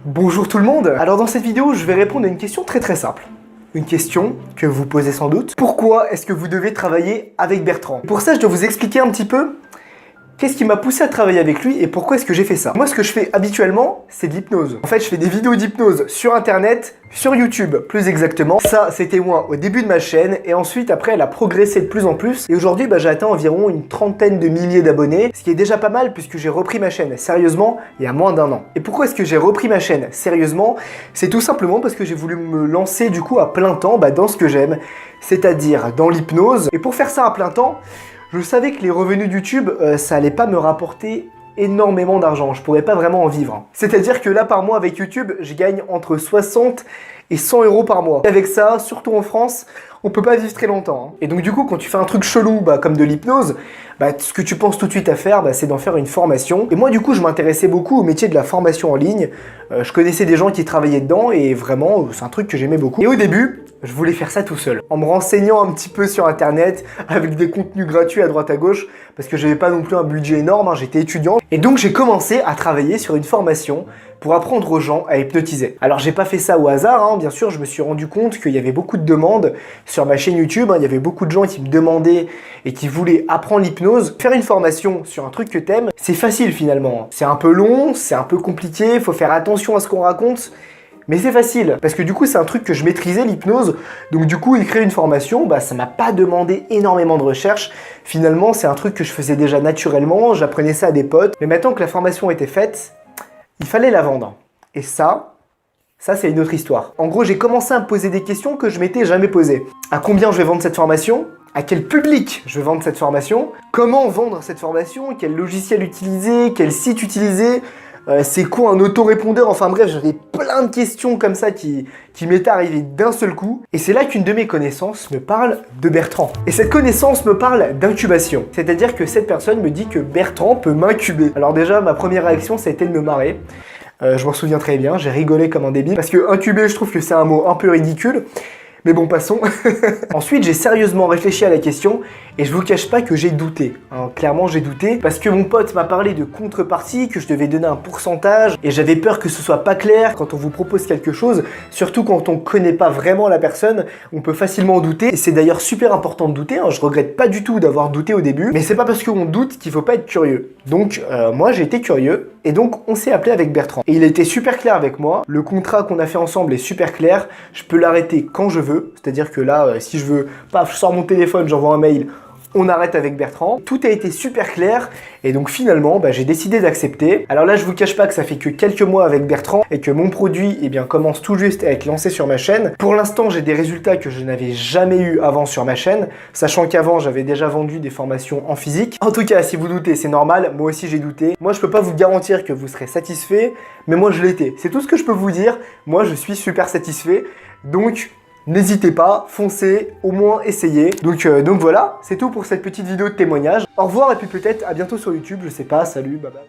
Bonjour tout le monde. Alors dans cette vidéo, je vais répondre à une question très simple. Une question que vous posez sans doute. Pourquoi est-ce que vous devez travailler avec Bertrand? Pour ça, je dois vous expliquer un petit peu qu'est-ce qui m'a poussé à travailler avec lui et pourquoi est-ce que j'ai fait ça. Moi, ce que je fais habituellement, c'est de l'hypnose. En fait, je fais des vidéos d'hypnose sur internet, sur YouTube plus exactement. Ça, c'était moi au début de ma chaîne et ensuite, après, elle a progressé de plus en plus. Et aujourd'hui, j'ai atteint environ une trentaine de milliers d'abonnés, ce qui est déjà pas mal puisque j'ai repris ma chaîne sérieusement il y a moins d'1 an. Et pourquoi est-ce que j'ai repris ma chaîne sérieusement? C'est tout simplement parce que j'ai voulu me lancer du coup à plein temps dans ce que j'aime, c'est-à-dire dans l'hypnose. Et pour faire ça à plein temps, je savais que les revenus de YouTube, ça allait pas me rapporter énormément d'argent. Je pourrais pas vraiment en vivre. C'est-à-dire que là, par mois, avec YouTube, je gagne entre 60 et 100 euros par mois. Et avec ça, surtout en France, on peut pas vivre très longtemps. Et donc du coup, quand tu fais un truc chelou, comme de l'hypnose, ce que tu penses tout de suite à faire, c'est d'en faire une formation. Et moi, du coup, je m'intéressais beaucoup au métier de la formation en ligne. Je connaissais des gens qui travaillaient dedans et vraiment, c'est un truc que j'aimais beaucoup. Et au début, je voulais faire ça tout seul, en me renseignant un petit peu sur internet, avec des contenus gratuits à droite à gauche, parce que j'avais pas non plus un budget énorme, j'étais étudiant. Et donc j'ai commencé à travailler sur une formation pour apprendre aux gens à hypnotiser. Alors j'ai pas fait ça au hasard, bien sûr, je me suis rendu compte qu'il y avait beaucoup de demandes sur ma chaîne YouTube, il y avait beaucoup de gens qui me demandaient et qui voulaient apprendre l'hypnose. Faire une formation sur un truc que t'aimes, c'est facile finalement. C'est un peu long, c'est un peu compliqué, faut faire attention à ce qu'on raconte. Mais c'est facile, parce que du coup c'est un truc que je maîtrisais, l'hypnose, donc du coup créer une formation, ça m'a pas demandé énormément de recherche. Finalement c'est un truc que je faisais déjà naturellement, j'apprenais ça à des potes, mais maintenant que la formation était faite, il fallait la vendre. Et ça c'est une autre histoire. En gros j'ai commencé à me poser des questions que je m'étais jamais posées. À combien je vais vendre cette formation? À quel public je vais vendre cette formation? Comment vendre cette formation? Quel logiciel utiliser? Quel site utiliser? C'est quoi un autorépondeur? Enfin bref, j'avais plein de questions comme ça qui m'étaient arrivées d'un seul coup. Et c'est là qu'une de mes connaissances me parle de Bertrand. Et cette connaissance me parle d'incubation. C'est-à-dire que cette personne me dit que Bertrand peut m'incuber. Alors déjà, ma première réaction, ça a été de me marrer. Je m'en souviens très bien, j'ai rigolé comme un débile. Parce que incuber, je trouve que c'est un mot un peu ridicule. Mais bon, passons. Ensuite, j'ai sérieusement réfléchi à la question et je vous cache pas que j'ai douté. Clairement, j'ai douté parce que mon pote m'a parlé de contrepartie, que je devais donner un pourcentage et j'avais peur que ce soit pas clair quand on vous propose quelque chose, surtout quand on connaît pas vraiment la personne, on peut facilement douter et c'est d'ailleurs super important de douter. Je regrette pas du tout d'avoir douté au début, mais c'est pas parce qu'on doute qu'il faut pas être curieux. Donc, moi, j'ai été curieux et donc on s'est appelé avec Bertrand. Et il a été super clair avec moi. Le contrat qu'on a fait ensemble est super clair. Je peux l'arrêter quand je veux. C'est-à-dire que là, si je veux, paf, je sors mon téléphone, j'envoie un mail, on arrête avec Bertrand. Tout a été super clair et donc finalement, j'ai décidé d'accepter. Alors là, je vous cache pas que ça fait que quelques mois avec Bertrand et que mon produit commence tout juste à être lancé sur ma chaîne. Pour l'instant, j'ai des résultats que je n'avais jamais eu avant sur ma chaîne, sachant qu'avant, j'avais déjà vendu des formations en physique. En tout cas, si vous doutez, c'est normal. Moi aussi, j'ai douté. Moi, je peux pas vous garantir que vous serez satisfait, mais moi, je l'étais. C'est tout ce que je peux vous dire. Moi, je suis super satisfait. Donc, n'hésitez pas, foncez, au moins essayez. Donc voilà, c'est tout pour cette petite vidéo de témoignage. Au revoir et puis peut-être à bientôt sur YouTube, je sais pas, salut, bye bye.